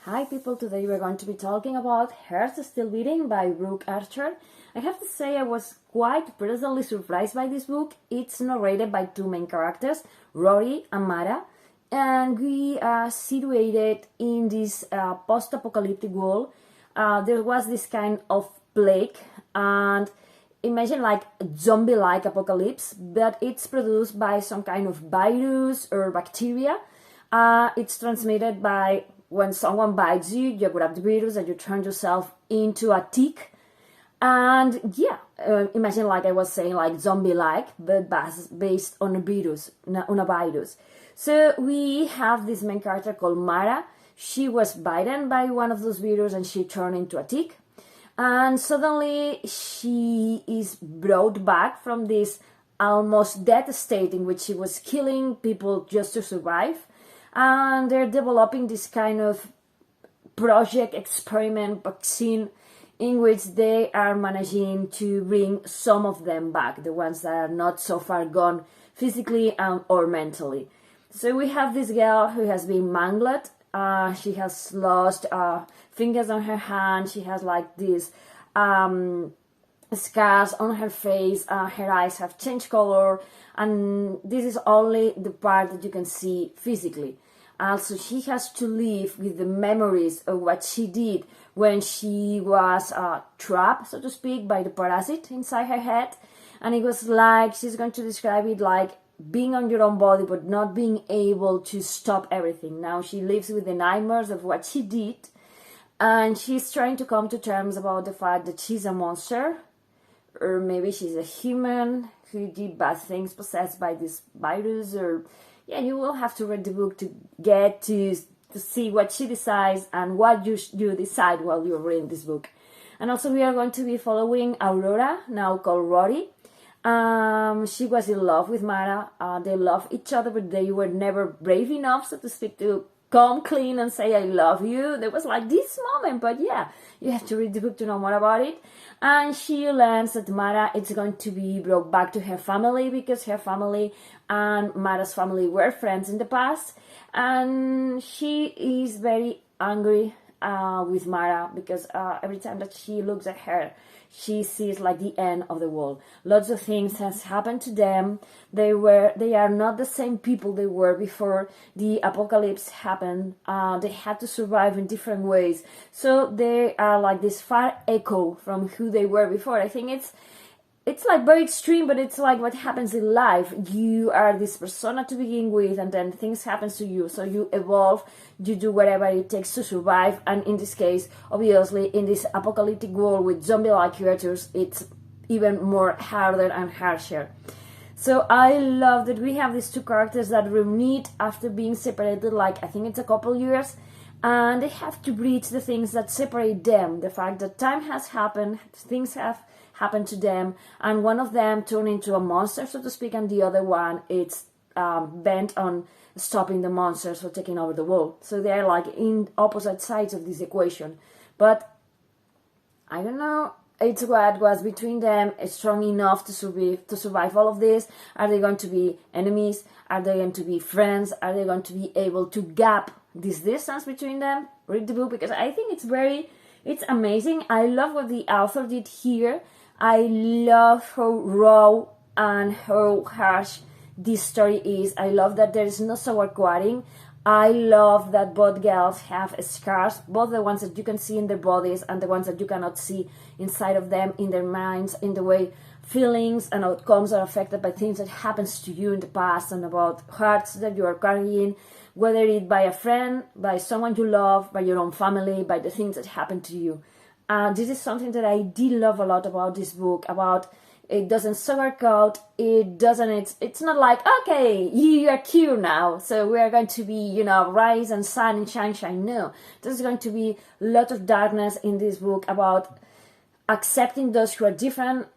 Hi people, today we're going to be talking about Hearts Still Beating by Brooke. I have to say I was quite pleasantly surprised by this book. It's narrated by two main characters, Rory and Mara, and we are situated in this post-apocalyptic world. There was this kind of plague, and imagine like a zombie-like apocalypse, but it's produced by some kind of virus or bacteria. It's transmitted by when someone bites you, you grab the virus and you turn yourself into a tick. And yeah, imagine like I was saying, like zombie-like, but based on a virus. So we have this main character called Mara. She was bitten by one of those viruses and she turned into a tick. And suddenly she is brought back from this almost death state in which she was killing people just to survive. And they're developing this kind of project experiment vaccine in which they are managing to bring some of them back, the ones that are not so far gone physically or mentally. So we have this girl who has been mangled. She has lost fingers on her hand. She has like these scars on her face. Her eyes have changed color, and this is only the part that you can see physically. Also, she has to live with the memories of what she did when she was trapped, so to speak, by the parasite inside her head. And it was like, she's going to describe it like being on your own body, but not being able to stop everything. Now she lives with the nightmares of what she did, and she's trying to come to terms about the fact that she's a monster, or maybe she's a human who did bad things possessed by this virus, or yeah, you will have to read the book to get to see what she decides and what you decide while you're reading this book. And also we are going to be following Aurora, now called Rory. She was in love with Mara. They love each other, but they were never brave enough, so to speak, to come clean and say, I love you. There was like this moment, but yeah, you have to read the book to know more about it. And she learns that Mara is going to be brought back to her family because her family and Mara's family were friends in the past. And she is very angry with Mara because every time that she looks at her, she sees like the end of the world. Lots of things has happened to them. They are not the same people they were before the apocalypse happened. They had to survive in different ways. So they are like this far echo from who they were before. I think it's like very extreme, but it's like what happens in life. You are this persona to begin with, and then things happen to you. So you evolve, you do whatever it takes to survive. And in this case, obviously, in this apocalyptic world with zombie-like creatures, it's even more harder and harsher. So I love that we have these two characters that reunite after being separated, like I think it's a couple years, and they have to bridge the things that separate them. The fact that time has happened, things have happened to them, and one of them turned into a monster, so to speak, and the other one it's bent on stopping the monsters for taking over the world. So they're like in opposite sides of this equation. But I don't know, it's what was between them strong enough to survive all of this. Are they going to be enemies? Are they going to be friends? Are they going to be able to gap this distance between them? Read the book, because I think it's amazing. I love what the author did here. I love how raw and how harsh this story is. I love that there is no sour quoting. I love that both girls have scars, both the ones that you can see in their bodies and the ones that you cannot see inside of them, in their minds, in the way feelings and outcomes are affected by things that happens to you in the past, and about hurts that you are carrying, whether it by a friend, by someone you love, by your own family, by the things that happen to you. This is something that I did love a lot about this book, about it doesn't sugarcoat, it's not like, okay, you are cured now, so we are going to be, rise and sun and shine. No, there's going to be a lot of darkness in this book about accepting those who are different,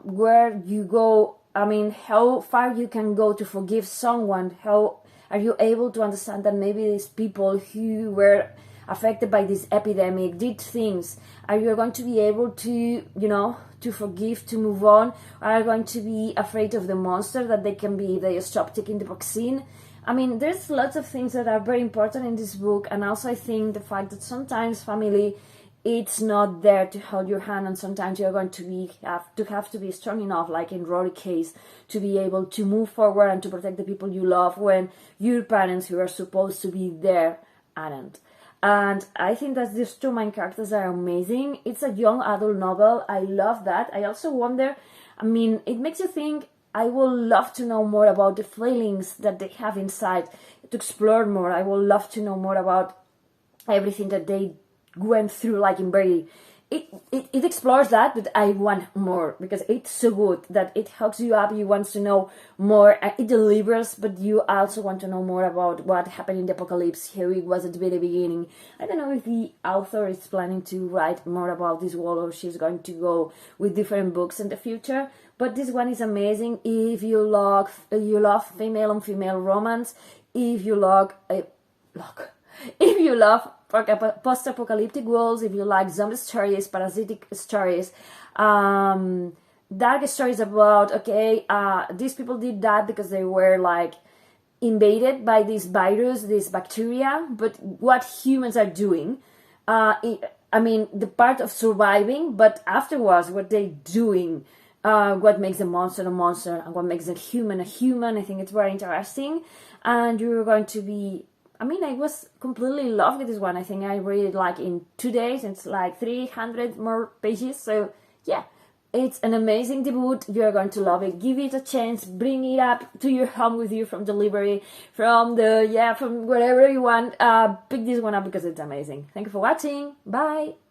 where you go, how far you can go to forgive someone, how are you able to understand that maybe these people who were affected by this epidemic did things. Are you going to be able to, to forgive, to move on? Are you going to be afraid of the monster that they can be if they stop taking the vaccine? I mean, there's lots of things that are very important in this book, and also I think the fact that sometimes family, it's not there to hold your hand, and sometimes you're going to have to be strong enough, like in Rory's case, to be able to move forward and to protect the people you love when your parents who are supposed to be there aren't. And I think that these two main characters are amazing. It's a young adult novel. I love that. I also wonder, I mean, it makes you think. I would love to know more about the feelings that they have inside, to explore more. I would love to know more about everything that they went through, like in very... It explores that, but I want more, because it's so good that it hooks you up. You want to know more. It delivers, but you also want to know more about what happened in the apocalypse, how it was at the very beginning. I don't know if the author is planning to write more about this world, or she's going to go with different books in the future. But this one is amazing. If you love female on female romance, if you love post-apocalyptic worlds, if you like zombie stories, parasitic stories, dark stories about, these people did that because they were like invaded by this virus, this bacteria, but what humans are doing, the part of surviving, but afterwards, what they're doing, what makes a monster a monster, and what makes a human. I think it's very interesting, and you're going to be... I was completely in love with this one. I think I read it like in 2 days. It's like 300 more pages. So yeah, it's an amazing debut. You're going to love it. Give it a chance. Bring it up to your home with you from delivery, from wherever you want. Pick this one up because it's amazing. Thank you for watching. Bye.